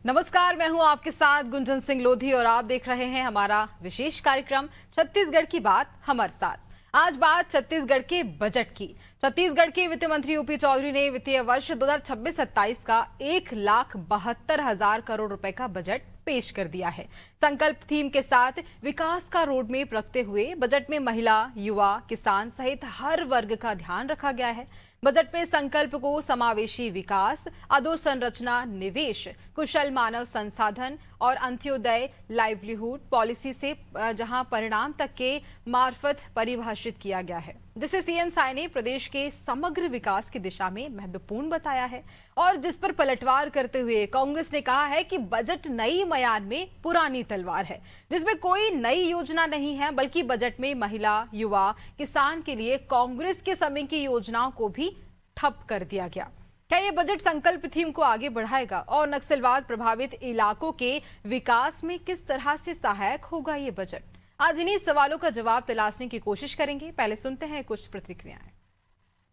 नमस्कार, मैं हूं आपके साथ गुंजन सिंह लोधी और आप देख रहे हैं हमारा विशेष कार्यक्रम छत्तीसगढ़ की बात हमारे साथ। आज बात छत्तीसगढ़ के बजट की। छत्तीसगढ़ के वित्त मंत्री ओपी चौधरी ने वित्तीय वर्ष 2026-27 का 1,72,000 करोड़ रुपए का बजट पेश कर दिया है। संकल्प थीम के साथ विकास का रोड मैप रखते हुए बजट में महिला, युवा, किसान सहित हर वर्ग का ध्यान रखा गया है। बजट में संकल्प को समावेशी विकास, अधोसंरचना, निवेश, कुशल मानव संसाधन और अंत्योदय लाइवलीहुड पॉलिसी से जहां परिणाम तक के मार्फत परिभाषित किया गया है, जिसे सीएम साय ने प्रदेश के समग्र विकास की दिशा में महत्वपूर्ण बताया है। और जिस पर पलटवार करते हुए कांग्रेस ने कहा है कि बजट नई म्यान में पुरानी तलवार है, जिसमें कोई नई योजना नहीं है, बल्कि बजट में महिला, युवा, किसान के लिए कांग्रेस के समय की योजनाओं को भी ठप कर दिया गया। क्या ये बजट संकल्प थीम को आगे बढ़ाएगा और नक्सलवाद प्रभावित इलाकों के विकास में किस तरह से सहायक होगा ये बजट? आज इन्हीं सवालों का जवाब तलाशने की कोशिश करेंगे। पहले सुनते हैं कुछ प्रतिक्रियाएं।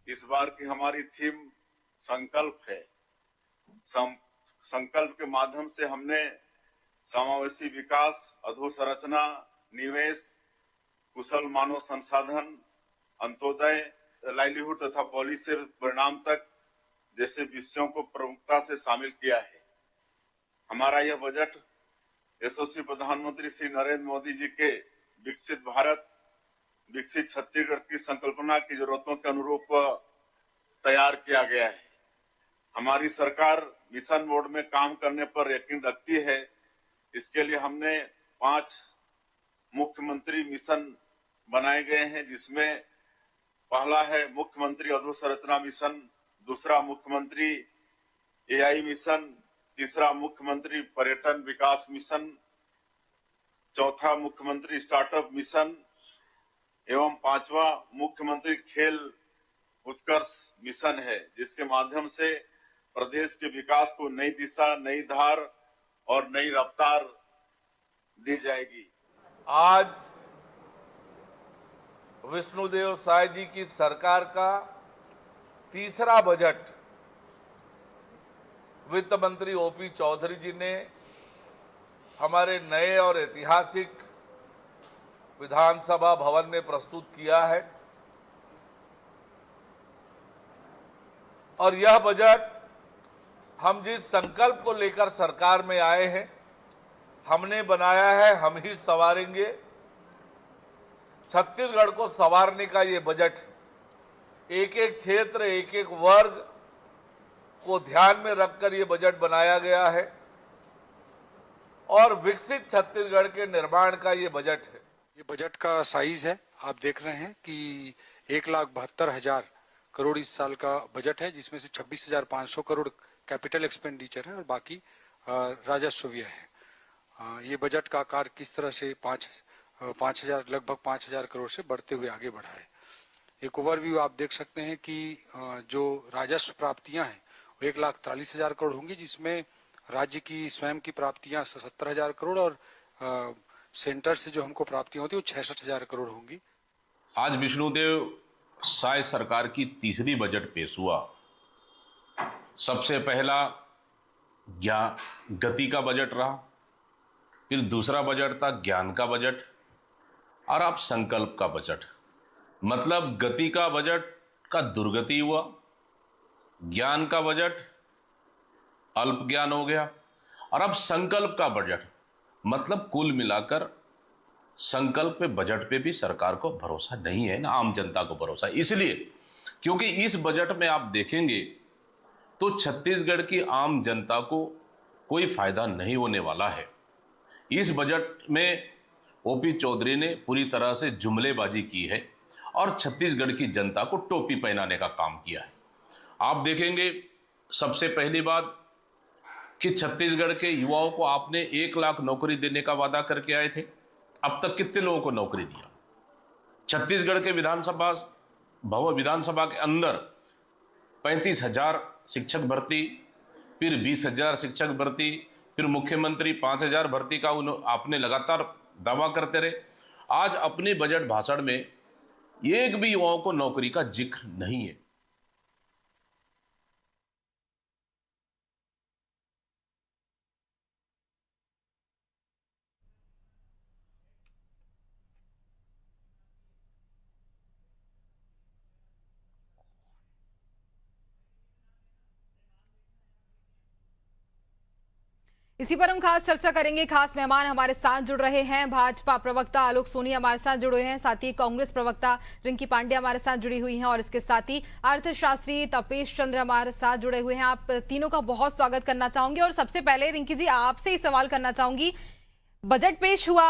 इस बार की हमारी थीम संकल्प है। संकल्प के माध्यम से हमने समावेशी विकास, अधोसंरचना, निवेश, कुशल मानव संसाधन, अंत्योदय लाइवलीहुड तथा पॉलिसी से परिणाम तक जैसे विषयों को प्रमुखता से शामिल किया है। हमारा यह बजट यशस्वी प्रधानमंत्री श्री नरेंद्र मोदी जी के विकसित भारत, विकसित छत्तीसगढ़ की संकल्पना की जरूरतों के अनुरूप तैयार किया गया है। हमारी सरकार मिशन मोड में काम करने पर यकीन रखती है। इसके लिए हमने 5 मुख्यमंत्री मिशन बनाए गए हैं, जिसमें पहला है मुख्यमंत्री अधोसंरचना मिशन, दूसरा मुख्यमंत्री एआई मिशन, तीसरा मुख्यमंत्री पर्यटन विकास मिशन, चौथा मुख्यमंत्री स्टार्टअप मिशन एवं पांचवा मुख्यमंत्री खेल उत्कर्ष मिशन है, जिसके माध्यम से प्रदेश के विकास को नई दिशा, नई धार और नई रफ्तार दी जाएगी। आज विष्णुदेव साय जी की सरकार का तीसरा बजट वित्त मंत्री ओपी चौधरी जी ने हमारे नए और ऐतिहासिक विधानसभा भवन में प्रस्तुत किया है। और यह बजट हम जिस संकल्प को लेकर सरकार में आए हैं, हमने बनाया है हम ही संवारेंगे। छत्तीसगढ़ को संवारने का ये बजट एक एक क्षेत्र, एक एक वर्ग को ध्यान में रखकर ये बजट बनाया गया है और विकसित छत्तीसगढ़ के निर्माण का ये बजट है। ये बजट का साइज है, आप देख रहे हैं कि 1,72,000 करोड़ इस साल का बजट है, जिसमें से 26,500 करोड़ कैपिटल एक्सपेंडिचर है और बाकी राजस्व व्यय है। ये बजट का आकार किस तरह से 5,000 लगभग 5,000 करोड़ से बढ़ते हुए आगे बढ़ा है। एक ओवरव्यू आप देख सकते हैं कि जो राजस्व प्राप्तियां हैं वो 1,43,000 करोड़ होंगी, जिसमें राज्य की स्वयं की प्राप्तियां 70,000 करोड़ और सेंटर से जो हमको प्राप्तियां होती है वो 66,000 करोड़ होंगी। आज विष्णुदेव साय सरकार की तीसरी बजट पेश हुआ। सबसे पहला गति का बजट रहा, फिर दूसरा बजट था ज्ञान का बजट और अब संकल्प का बजट। मतलब गति का बजट का दुर्गति हुआ, ज्ञान का बजट अल्प ज्ञान हो गया और अब संकल्प का बजट मतलब कुल मिलाकर संकल्प पे, बजट पे भी सरकार को भरोसा नहीं है, ना आम जनता को भरोसा है। इसलिए क्योंकि इस बजट में आप देखेंगे तो छत्तीसगढ़ की आम जनता को कोई फायदा नहीं होने वाला है। इस बजट में ओपी चौधरी ने पूरी तरह से जुमलेबाजी की है और छत्तीसगढ़ की जनता को टोपी पहनाने का काम किया है। आप देखेंगे सबसे पहली बात कि छत्तीसगढ़ के युवाओं को आपने 1 लाख नौकरी देने का वादा करके आए थे। अब तक कितने लोगों को नौकरी दिया? छत्तीसगढ़ के विधानसभा के अंदर 35,000 शिक्षक भर्ती, फिर 20,000 शिक्षक भर्ती, फिर मुख्यमंत्री 5,000 भर्ती का आपने लगातार दावा करते रहे। आज अपने बजट भाषण में एक भी युवाओं को नौकरी का जिक्र नहीं है। इसी पर हम खास चर्चा करेंगे। खास मेहमान हमारे साथ जुड़ रहे हैं। भाजपा प्रवक्ता आलोक सोनी हमारे साथ जुड़े हैं, साथ ही कांग्रेस प्रवक्ता रिंकी पांडे हमारे साथ जुड़ी हुई हैं और इसके साथ ही अर्थशास्त्री तपेश चंद्र हमारे साथ जुड़े हुए हैं। आप तीनों का बहुत स्वागत करना चाहूंगी और सबसे पहले रिंकी जी आपसे ही सवाल करना चाहूंगी। बजट पेश हुआ,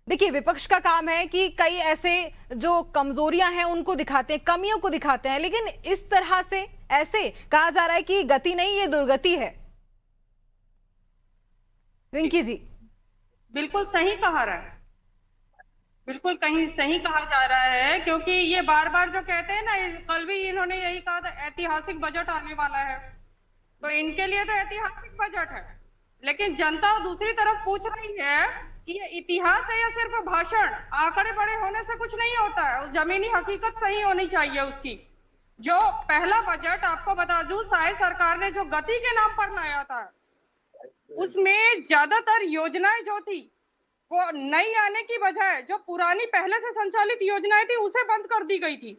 देखिए विपक्ष का काम है कि कई ऐसे जो कमजोरियां हैं उनको दिखाते हैं, कमियों को दिखाते हैं, लेकिन इस तरह से ऐसे कहा जा रहा है कि गति नहीं ये दुर्गति है। रिंकी जी बिल्कुल सही कहा रहा है, बिल्कुल कहीं सही कहा जा रहा है, क्योंकि ये बार बार जो कहते हैं ना, कल भी इन्होंने यही कहा था ऐतिहासिक बजट आने वाला है, तो इनके लिए तो ऐतिहासिक बजट है, लेकिन जनता दूसरी तरफ पूछ रही है कि ये इतिहास है या सिर्फ भाषण। आंकड़े बड़े होने से कुछ नहीं होता है, जमीनी हकीकत सही होनी चाहिए उसकी। जो पहला बजट आपको बता दूं, साय सरकार ने जो गति के नाम पर लाया था, उसमें ज्यादातर योजनाएं जो थी वो नई आने की बजाय जो पुरानी पहले से संचालित योजनाएं थी उसे बंद कर दी गई थी।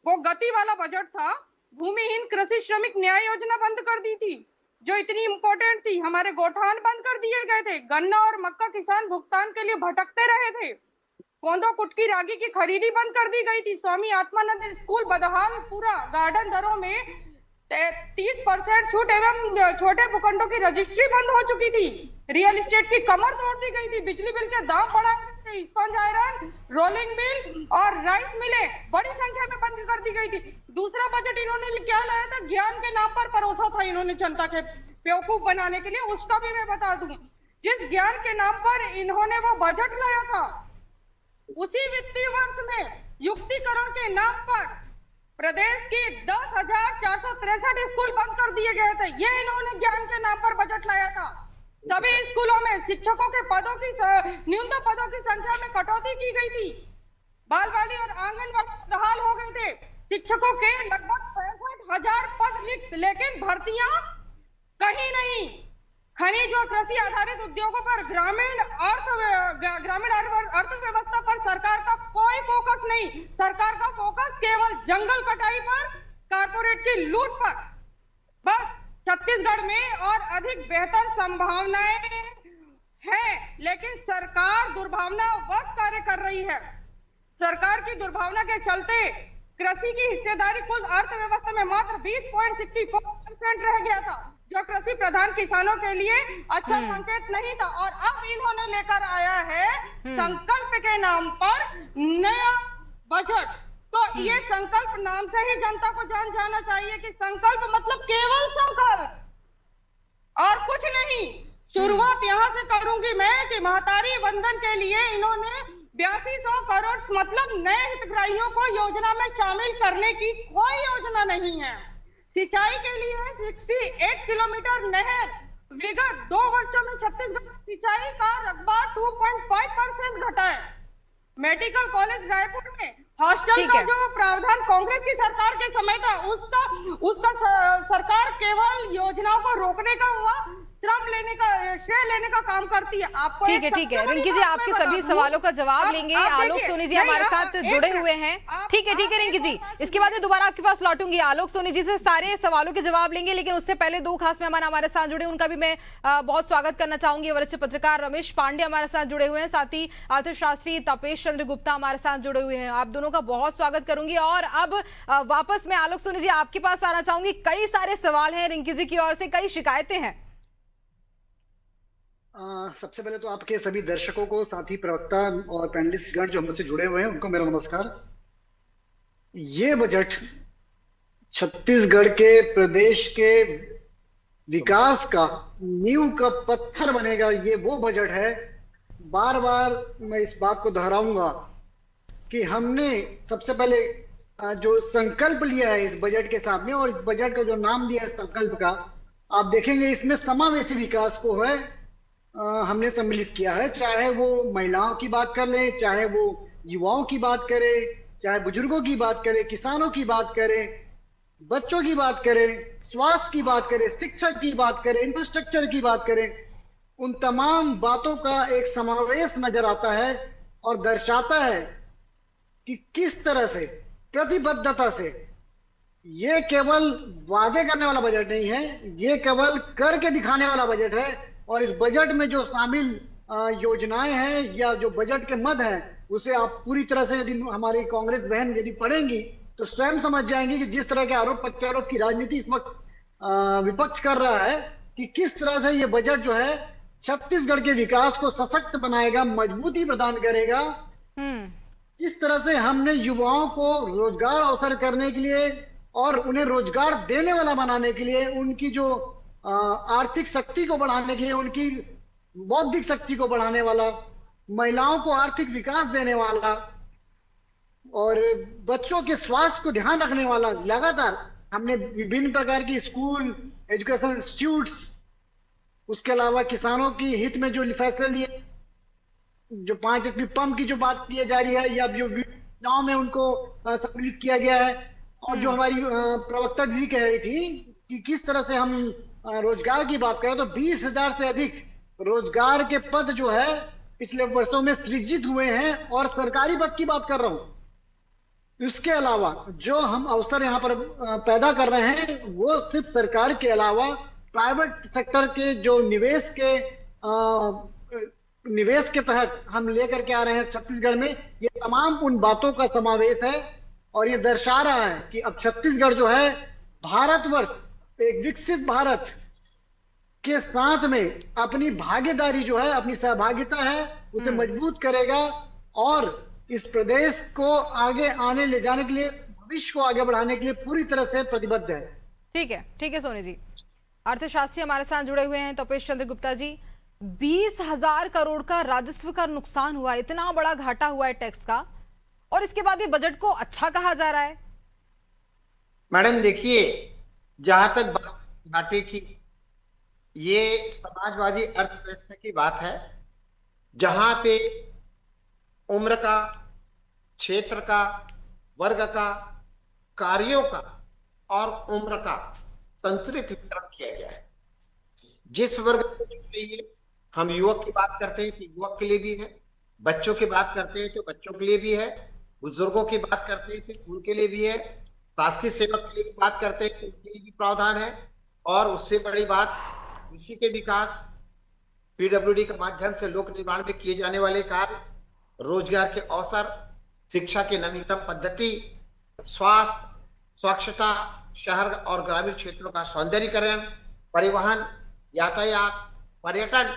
वो गति वाला बजट था। भूमिहीन कृषि श्रमिक न्याय योजना बंद कर दी थी जो इतनी इंपॉर्टेंट थी। हमारे गोठान बंद कर दिए गए थे। गन्ना और मक्का किसान भुगतान के लिए भटकते रहे थे। कोंदो कुटकी रागी की खरीदी बंद कर दी गई थी। स्वामी आत्मानंद स्कूल बदहाल पूरा गार्डन दरों में 30% छूट एवं छोटे भूखंडों की रजिस्ट्री बंद हो चुकी थी। रियल एस्टेट की कमर तोड़ दी गई थी। बिजली बिल के दाम बढ़ाए गए थे। स्पंज आयरन, रोलिंग मिल और राइस मिलें बड़ी संख्या में बंद कर दी गई थी। दूसरा बजट इन्होंने क्या लाया था? ज्ञान के नाम पर परोसा था इन्होंने जनता के बेवकूफ बनाने के लिए। उसका भी मैं बता दूं, जिस ज्ञान के नाम पर इन्होंने वो बजट लाया था, उसी वित्तीय वर्ष में युक्तिकरण के नाम पर प्रदेश की 10,463 स्कूल बंद कर दिए गए थे। ये इन्होंने ज्ञान के नाम पर बजट लाया था। सभी स्कूलों में शिक्षकों के पदों की न्यूनतम पदों की संख्या में कटौती की गई थी। बालवाड़ी और आंगनबाड़ी बहाल हो गए थे। शिक्षकों के लगभग 65,000 पद रिक्त, लेकिन भर्तियां कहीं नहीं। खनिज और कृषि आधारित उद्योगों पर ग्रामीण अर्थव्यवस्था पर सरकार का कोई फोकस नहीं। सरकार का फोकस केवल जंगल कटाई पर, कारपोरेट की लूट पर। बस छत्तीसगढ़ में और अधिक बेहतर संभावनाएं हैं, लेकिन सरकार दुर्भावनावश कार्य कर रही है। सरकार की दुर्भावना के चलते कृषि की हिस्सेदारी कुल अर्थव्यवस्था में मात्र 20.64% रह गया था, जो कृषि प्रधान किसानों के लिए अच्छा संकेत नहीं था। और अब इन्होंने लेकर आया है संकल्प के नाम पर नया बजट। तो ये संकल्प नाम से ही जनता को जान जाना चाहिए कि संकल्प मतलब केवल संकल्प और कुछ नहीं। शुरुआत यहाँ से करूंगी मैं कि महतारी वंदन के लिए इन्होंने 8200 करोड़ मतलब नए हितग्राहियों को योजना में शामिल करने की कोई योजना नहीं है। सिंचाई के लिए 68 किलोमीटर नहर विगत 2 वर्षों में छत्तीसगढ़ सिंचाई का रकबा 2.5% घटा है। मेडिकल कॉलेज रायपुर में हॉस्टल का जो प्रावधान कांग्रेस की सरकार के समय था, उसका सरकार केवल योजनाओं को रोकने का हुआ, श्रम लेने का, श्रेय लेने का काम करती है। आपको ठीक है रिंकी जी, आपके सभी सवालों का जवाब लेंगे। आलोक सोनी जी हमारे साथ जुड़े हुए हैं। ठीक है रिंकी जी, इसके बाद मैं दोबारा आपके पास लौटूंगी। आलोक सोनी जी से सारे सवालों के जवाब लेंगे, लेकिन उससे पहले 2 खास मेहमान हमारे साथ जुड़े, उनका भी मैं बहुत स्वागत करना चाहूंगी। वरिष्ठ पत्रकार रमेश पांडे हमारे साथ जुड़े हुए हैं, साथ ही अर्थशास्त्री तपेश चंद्र गुप्ता हमारे साथ जुड़े हुए हैं। आप दोनों का बहुत स्वागत करूंगी। और अब वापस मैं आलोक सोनी जी आपके पास आना चाहूंगी। कई सारे सवाल हैं रिंकी जी की ओर से, कई शिकायतें हैं। सबसे पहले तो आपके सभी दर्शकों को, साथी प्रवक्ता और पैनलिस्ट गण जो हमसे जुड़े हुए हैं, उनको मेरा नमस्कार। ये बजट छत्तीसगढ़ के प्रदेश के विकास का नींव का पत्थर बनेगा। ये वो बजट है, बार बार मैं इस बात को दोहराऊंगा कि हमने सबसे पहले जो संकल्प लिया है इस बजट के सामने, और इस बजट का जो नाम दिया है संकल्प का, आप देखेंगे इसमें समावेशी विकास को है हमने सम्मिलित किया है। चाहे वो महिलाओं की बात कर ले, चाहे वो युवाओं की बात करे, चाहे बुजुर्गों की बात करे, किसानों की बात करे, बच्चों की बात करे, स्वास्थ्य की बात करे, शिक्षा की बात करे, इंफ्रास्ट्रक्चर की बात करे, उन तमाम बातों का एक समावेश नजर आता है और दर्शाता है कि किस तरह से प्रतिबद्धता से ये केवल वादे करने वाला बजट नहीं है, ये केवल करके दिखाने वाला बजट है। और इस बजट में जो शामिल योजनाएं हैं या जो बजट के मद हैं, उसे आप पूरी तरह से यदि हमारी कांग्रेस बहन यदि पढ़ेंगी तो स्वयं समझ जाएंगी कि जिस तरह के आरोप प्रत्यारोप की राजनीति इस वक्त विपक्ष कर रहा है, कि किस तरह से ये बजट जो है छत्तीसगढ़ के विकास को सशक्त बनाएगा, मजबूती प्रदान करेगा। इस तरह से हमने युवाओं को रोजगार अवसर करने के लिए और उन्हें रोजगार देने वाला बनाने के लिए, उनकी जो आर्थिक शक्ति को बढ़ाने के लिए, उनकी बौद्धिक शक्ति को बढ़ाने वाला, महिलाओं को आर्थिक विकास देने वाला और बच्चों के स्वास्थ्य को ध्यान रखने वाला, लगातार हमने विभिन्न प्रकार की स्कूल, एजुकेशन इंस्टीट्यूट्स, उसके अलावा किसानों की हित में जो फैसले लिए, जो 5 HP पंप की जो बात की जा रही है या जो योजनाओं में उनको सम्मिलित किया गया है, और जो हमारी प्रवक्ता दीदी कह रही थी कि किस तरह से हम रोजगार की बात करें तो 20,000 से अधिक रोजगार के पद जो है पिछले वर्षों में सृजित हुए हैं, और सरकारी पद की बात कर रहा हूं। इसके अलावा जो हम अवसर यहाँ पर पैदा कर रहे हैं, वो सिर्फ सरकार के अलावा प्राइवेट सेक्टर के जो निवेश के तहत हम लेकर के आ रहे हैं छत्तीसगढ़ में, ये तमाम उन बातों का समावेश है। और ये दर्शा रहा है कि अब छत्तीसगढ़ जो है भारतवर्ष, एक विकसित भारत के साथ में अपनी भागीदारी जो है, अपनी सहभागिता है, उसे मजबूत करेगा और इस प्रदेश को आगे आने ले जाने के लिए, भविष्य को आगे बढ़ाने के लिए पूरी तरह से प्रतिबद्ध है। ठीक है सोनी जी। अर्थशास्त्री हमारे साथ जुड़े हुए हैं तपेश चंद्र गुप्ता जी। 20,000 करोड़ का राजस्व का नुकसान हुआ, इतना बड़ा घाटा हुआ है टैक्स का, और इसके बाद ये बजट को अच्छा कहा जा रहा है। मैडम देखिए, जहां तक बात घाटे की, ये समाजवादी अर्थव्यवस्था की बात है, जहां पे उम्र का, क्षेत्र का, वर्ग का, कार्यों का और उम्र का संतुलित वितरण किया गया है। जिस वर्ग को चाहिए, हम युवक की बात करते हैं तो युवक के लिए भी है, बच्चों की बात करते हैं तो बच्चों के लिए भी है, बुजुर्गों की बात करते हैं तो उनके लिए भी है, शासकीय सेवक के लिए भी बात करते हैं तो उनके लिए भी प्रावधान है। और उससे बड़ी बात, कृषि के विकास, पीडब्ल्यूडी के माध्यम से लोक निर्माण में किए जाने वाले कार्य, रोजगार के अवसर, शिक्षा की नवीनतम पद्धति, स्वास्थ्य, स्वच्छता, शहर और ग्रामीण क्षेत्रों का सौंदर्यीकरण, परिवहन, यातायात, पर्यटन,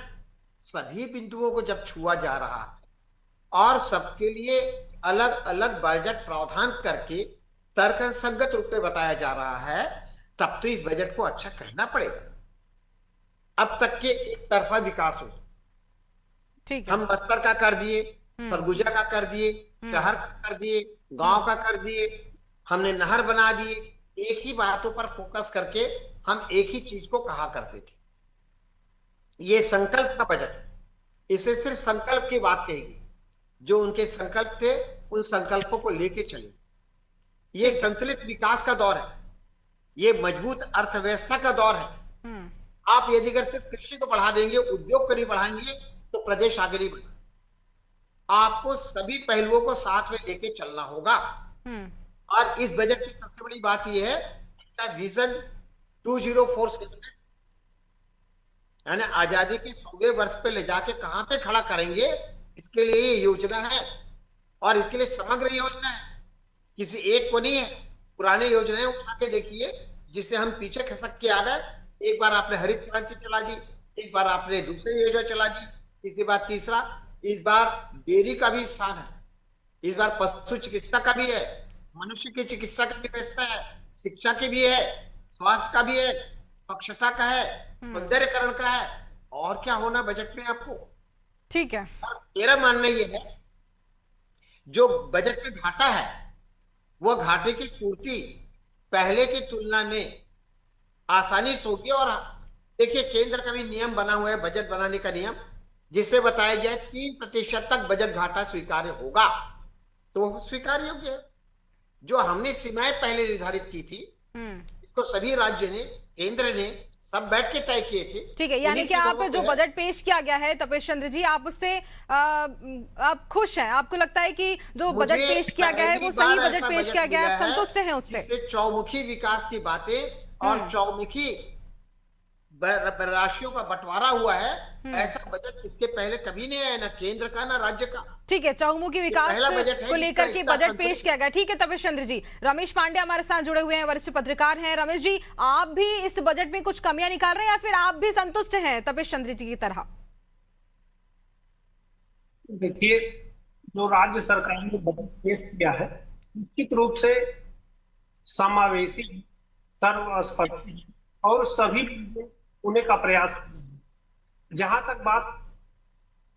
सभी बिंदुओं को जब छुआ जा रहा है और सबके लिए अलग अलग बजट प्रावधान करके तर्कसंगत रूप में बताया जा रहा है, तब तो इस बजट को अच्छा कहना पड़ेगा। अब तक के एक तरफा विकास हो, ठीक है। हम बस्तर का कर दिए, सरगुजा का कर दिए, शहर का कर दिए, गांव का कर दिए, हमने नहर बना दिए। एक ही बातों पर फोकस करके हम एक ही चीज को कहा करते थे। ये संकल्प का बजट है, इसे सिर्फ संकल्प की बात कहेगी। जो उनके संकल्प थे, उन संकल्पों को लेके चले। ये संतुलित विकास का दौर है, ये मजबूत अर्थव्यवस्था का दौर है। आप यदि अगर सिर्फ कृषि को बढ़ा देंगे, उद्योग को नहीं बढ़ाएंगे, तो प्रदेश आगे नहीं बढ़ेगा। आपको सभी पहलुओं को साथ में लेके चलना होगा। और इस बजट की सबसे बड़ी बात यह है कि विजन 2047 यानी आजादी के 100वें वर्ष पे ले जाके कहां पे खड़ा करेंगे, इसके लिए ये योजना है। और इसके लिए समग्र योजना है, किसी एक को नहीं है। पुराने योजनाएं उठा के देखिए, जिससे हम पीछे खसक के आ गए। एक बार आपने हरित क्रांति चला दी, एक बार आपने दूसरी योजना चला दी, तीसरी बार तीसरा, इस बार डेयरी का भी स्थान है, इस बार पशु चिकित्सा का भी है, मनुष्य की चिकित्सा की व्यवस्था है, शिक्षा की भी है, स्वास्थ्य का भी है, स्वच्छता का है, सौंदर्यकरण का है। और क्या होना बजट में आपको? ठीक है। और मेरा मानना यह है, जो बजट में घाटा है, वह घाटे की पूर्ति पहले की तुलना में आसानी से होगी। और देखिए, केंद्र का भी नियम बना हुआ है, बजट बनाने का नियम, जिससे बताया गया है 3% तक बजट घाटा स्वीकार्य होगा, तो स्वीकार्य योग्य है। जो हमने सीमाएं पहले निर्धारित की थी, इसको सभी राज्य ने, केंद्र ने सब बैठ के तय किए थे। ठीक है, यानी उन्हीं कि से आप लोगों जो को है। बजट पेश किया गया है तपेश चंद्र जी, आप उससे आप खुश हैं? आपको लगता है कि जो बजट मुझे पेश किया गया है वो पहली सही बार बजट ऐसा पेश बजट किया गया है, मिला आप संतुष्ट हैं उससे? जिससे चौमुखी विकास की बातें और चौमुखी राशियों का बंटवारा हुआ है। ऐसा बजट इसके पहले कभी नहीं आया, ना केंद्र का ना राज्य का। ठीक है, चहुमुखी विकास पहला बजट है को जिसका लेकर के इतना बजट पेश संतुलित किया गया। ठीक है तपेश चंद्र जी, रमेश पांडे हमारे साथ जुड़े हुए हैं, वरिष्ठ पत्रकार हैं। रमेश जी, आप भी इस बजट में कुछ कमियां निकाल रहे हैं या फिर आप भी संतुष्ट हैं तपेश चंद्र जी की तरह? देखिए, जो राज्य सरकार ने बजट पेश किया है निश्चित रूप से समावेशी, सर्वस्पर्शी और सभी होने का प्रयास जहां तक बात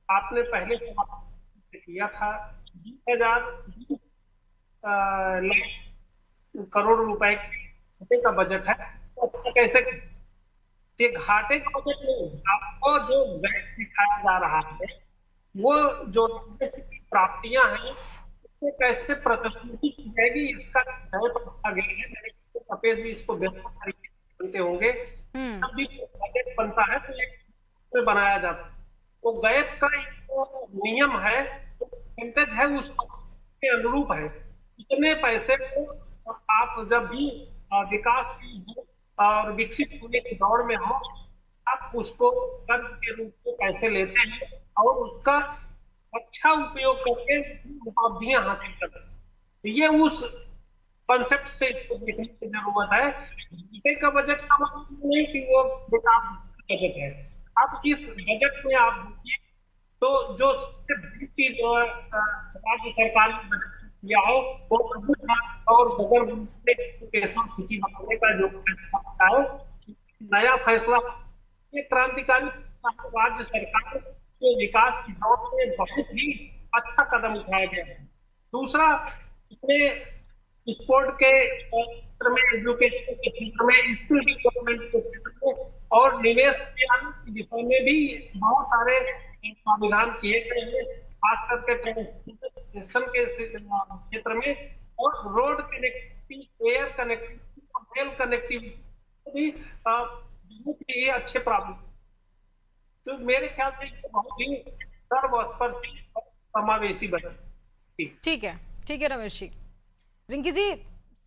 आपने पहले किया था 20,000 करोड़ रुपए का बजट है, तो कैसे ये घाटे का बजट नहीं, आपको जो गैप दिखाया जा रहा है वो जो प्राप्तियां हैं उसको कैसे प्रतिपूर्ति की जाएगी इसका रखा गया है। मेरे तपेश जी इसको बेहतर तरीके से बनते होंगे। जब भी बजट बनता है तो एक उसमें बनाया जाता है, तो गैप का एक नियम है, परसेंटेज है, उसके अनुरूप है। इतने पैसे को आप जब भी विकास और विकसित होने की दौड़ में हो, आप उसको कर्ज के रूप में पैसे लेते हैं और उसका अच्छा उपयोग करके उपलब्धियां हासिल करते हैं। ये उस कॉन्सेप्ट से इसको देखने की जरूरत है। जीके का बजट का मतलब नहीं कि वो बेकार बजट है। अब इस बजट में आप देखिए तो जो सबसे बड़ी चीज राज्य सरकार ने बजट किया हो वो और बगैर एजुकेशन सूची बनाने का जो फैसला है, नया फैसला, ये क्रांतिकारी राज्य सरकार के विकास की दौड़ में बहुत ही अच्छा कदम उठाया गया है। दूसरा, इसमें स्पोर्ट के क्षेत्र में, एजुकेशन के क्षेत्र में, स्किल डेवलपमेंट के क्षेत्र में और निवेश की दिशा में भी बहुत सारे प्रावधान किए गए हैं, खास करके ट्रांसपोर्टेशन के क्षेत्र में और रोड कनेक्टिविटी, एयर कनेक्टिविटी और रेल कनेक्टिविटी भी बहुत ही अच्छे प्रावधान। तो मेरे ख्याल से बहुत ही सर्वस्पर्शी और समावेशी बजट। ठीक है रमेश जी। रिंकी जी,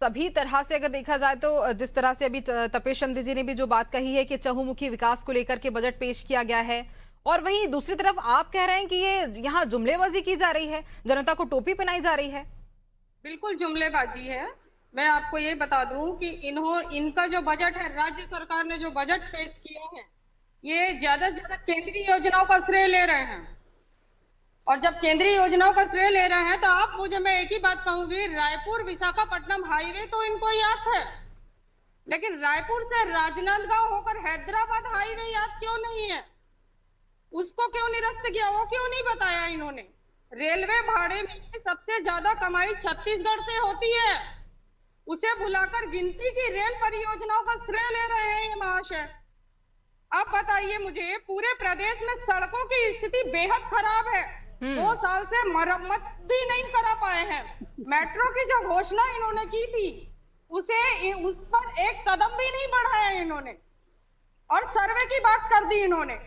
सभी तरह से अगर देखा जाए तो जिस तरह से अभी तपेश चंद्र जी ने भी जो बात कही है कि चहुमुखी विकास को लेकर के बजट पेश किया गया है, और वहीं दूसरी तरफ आप कह रहे हैं कि ये यहाँ जुमलेबाजी की जा रही है, जनता को टोपी पहनाई जा रही है। बिल्कुल जुमलेबाजी है। मैं आपको ये बता दूं कि इनका जो बजट है, राज्य सरकार ने जो बजट पेश किया है, ये ज्यादा से ज्यादा केंद्रीय योजनाओं का श्रेय ले रहे हैं। और जब केंद्रीय योजनाओं का श्रेय ले रहे हैं तो आप मुझे, मैं एक ही बात कहूंगी, रायपुर विशाखापट्टनम हाईवे तो इनको याद है, लेकिन रायपुर से राजनांदगांव होकर हैदराबाद हाईवे याद क्यों नहीं है? उसको क्यों निरस्त किया, वो क्यों नहीं बताया इन्होंने? रेलवे भाड़े में सबसे ज्यादा कमाई छत्तीसगढ़ से होती है, उसे भुलाकर गिनती की रेल परियोजनाओं का श्रेय ले रहे हैं ये महाशय। अब बताइए मुझे, पूरे प्रदेश में सड़कों की स्थिति बेहद खराब है, 2 साल से मरम्मत भी नहीं करा पाए हैं। मेट्रो की जो घोषणा इन्होंने की थी उस पर एक कदम भी नहीं बढ़ाया इन्होंने, और सर्वे की बात कर दी इन्होंने।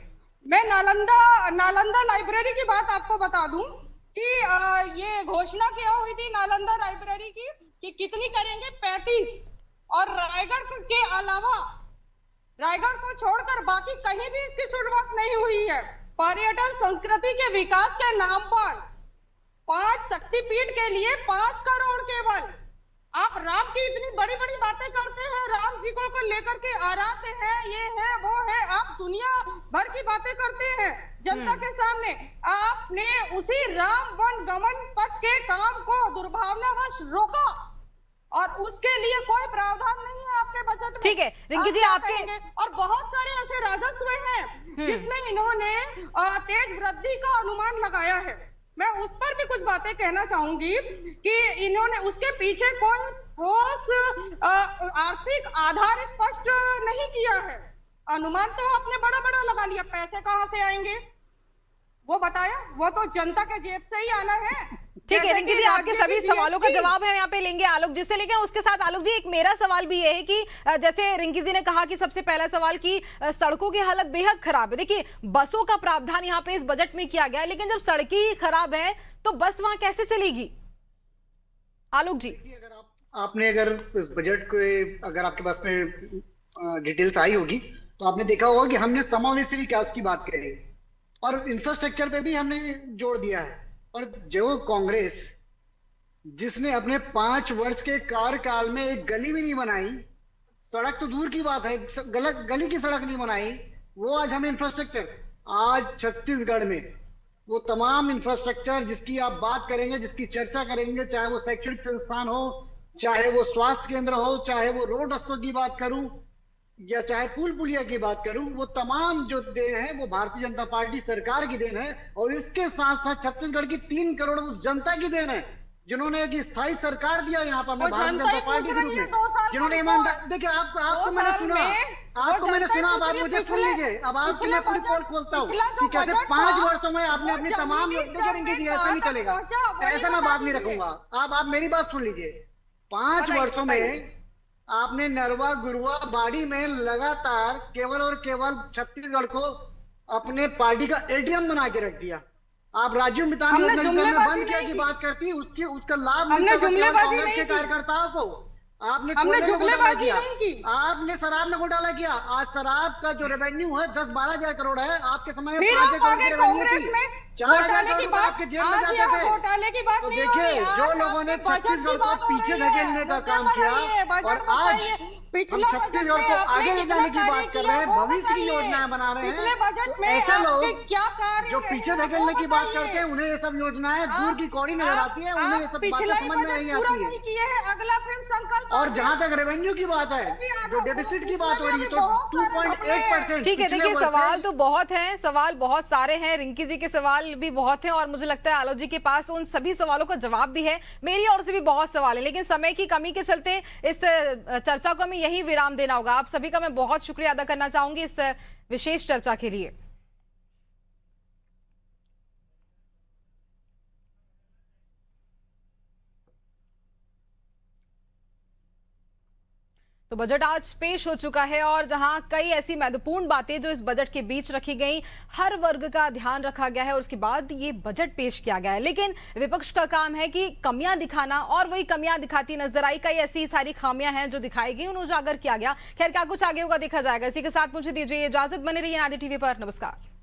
मैं नालंदा लाइब्रेरी की बात आपको बता दूं कि ये घोषणा क्या हुई थी नालंदा लाइब्रेरी की कि कितनी करेंगे, 35, और रायगढ़ के अलावा, रायगढ़ को छोड़कर बाकी कहीं भी इसकी शुरुआत नहीं हुई है। पर्यटन संस्कृति के विकास के नाम पर 5 शक्तिपीठ के लिए 5 करोड़ केवल। आप राम की इतनी बड़ी बड़ी बातें करते हैं, राम जी को लेकर के आराते हैं, ये है वो है, आप दुनिया भर की बातें करते हैं जनता के सामने। आपने उसी राम वन गमन पथ के काम को दुर्भावनावश रोका और उसके लिए कोई प्रावधान नहीं है आपके बजट में। ठीक है रिंकी जी, आपके और बहुत सारे ऐसे राजस्व हैं जिसमें इन्होंने तेज वृद्धि का अनुमान लगाया है। मैं उस पर भी कुछ बातें कहना चाहूंगी कि इन्होंने उसके पीछे कोई ठोस आर्थिक आधार स्पष्ट नहीं किया है। अनुमान तो आपने बड़ा बड़ा लगा लिया, पैसे कहां से आएंगे वो बताया, वो तो जनता के जेब से ही आना है। ठीक है रिंकी जी, आपके सभी सवालों का जवाब हम यहाँ पे लेंगे आलोक जी से, लेकिन उसके साथ आलोक जी एक मेरा सवाल भी ये है कि जैसे रिंकी जी ने कहा कि सबसे पहला सवाल कि सड़कों की हालत बेहद खराब है। देखिए बसों का प्रावधान यहाँ पे इस बजट में किया गया है, लेकिन जब सड़कें ही खराब है तो बस वहां कैसे चलेगी? आलोक जी, अगर इस बजट को अगर आपके पास में डिटेल्स आई होगी तो आपने देखा होगा कि हमने समावेशी विकास की बात करी और इंफ्रास्ट्रक्चर पे भी हमने जोड़ दिया है। और जो कांग्रेस जिसने अपने 5 वर्ष के कार्यकाल में एक गली भी नहीं बनाई, सड़क तो दूर की बात है, गली की सड़क नहीं बनाई, वो आज हमें इंफ्रास्ट्रक्चर, आज छत्तीसगढ़ में वो तमाम इंफ्रास्ट्रक्चर जिसकी आप बात करेंगे, जिसकी चर्चा करेंगे, चाहे वो शैक्षणिक संस्थान हो, चाहे वो स्वास्थ्य केंद्र हो, चाहे वो रोड रस्तों की बात करूं या चाहे पुल पुलिया की बात करूं, वो तमाम जो देन है वो भारतीय जनता पार्टी सरकार की देन है। और इसके साथ साथ छत्तीसगढ़ की 3 करोड़ जनता की देन है, जिन्होंने एक स्थायी सरकार दिया यहाँ पर भारतीय जनता पार्टी के रूप में, जिन्होंने ईमानदार, देखिए आपको मैंने सुना, अब आप मुझे सुन लीजिए, अब आपसे मैं पूरी पोल खोलता हूँ कि कैसे 5 वर्षों में आपने अपनी तमाम, देखिए ऐसा नहीं चलेगा, ऐसा मैं बात नहीं रखूंगा। आप मेरी बात सुन लीजिए, 5 वर्षों में आपने नरवा गुरुआ बाड़ी में लगातार केवल और केवल छत्तीसगढ़ को अपने पार्टी का एटीएम बना के रख दिया। आप राजीव मितान योजना बंद किया की बात करती, उसका लाभ कांग्रेस के कार्यकर्ताओं को। आपने जुमलेबाजी नहीं की, आपने शराब में घोटाला किया। आज शराब का जो रेवेन्यू है 10-12 हजार करोड़ है, आपके समय में 5 करोड़ की रेवेन्यू थी, 4 हजार करोड़ आपके जेब में जाते थे। तो देखिए जो लोगों ने छत्तीसगढ़ को पीछे धकेलने का काम किया और आज हम छत्तीसगढ़ को आगे ले जाने की बात कर रहे हैं, भविष्य की योजनाएं बना रहे हैं, तो ऐसे लोग जो पीछे धकेलने की बात करते हैं उन्हें ये सब योजनाएं दूर की कौड़ी नजर आती है, उन्हें ये सब बातें समझ में नहीं आती है। अगला फिर संकल्प, और जहां तक रेवेन्यू की बात है, जो डेफिसिट की बात हो रही है, तो 2.8%। ठीक है, देखिए सवाल तो बहुत हैं, सवाल बहुत सारे हैं, रिंकी जी के सवाल भी बहुत हैं और मुझे लगता है आलोक जी के पास उन सभी सवालों का जवाब भी है। मेरी ओर से भी बहुत सवाल है, लेकिन समय की कमी के चलते इस चर्चा को हमें यही विराम देना होगा। आप सभी का मैं बहुत शुक्रिया अदा करना चाहूंगी इस विशेष चर्चा के लिए। तो बजट आज पेश हो चुका है और जहां कई ऐसी महत्वपूर्ण बातें जो इस बजट के बीच रखी गई, हर वर्ग का ध्यान रखा गया है और उसके बाद ये बजट पेश किया गया है। लेकिन विपक्ष का काम है कि कमियां दिखाना और वही कमियां दिखाती नजर आई। कई ऐसी सारी खामियां हैं जो दिखाई गई, उन्हें उजागर किया गया। खैर क्या कुछ आगे होगा देखा जाएगा। इसी के साथ मुझे दीजिए इजाजत, बने रहिए आदि टीवी पर। नमस्कार।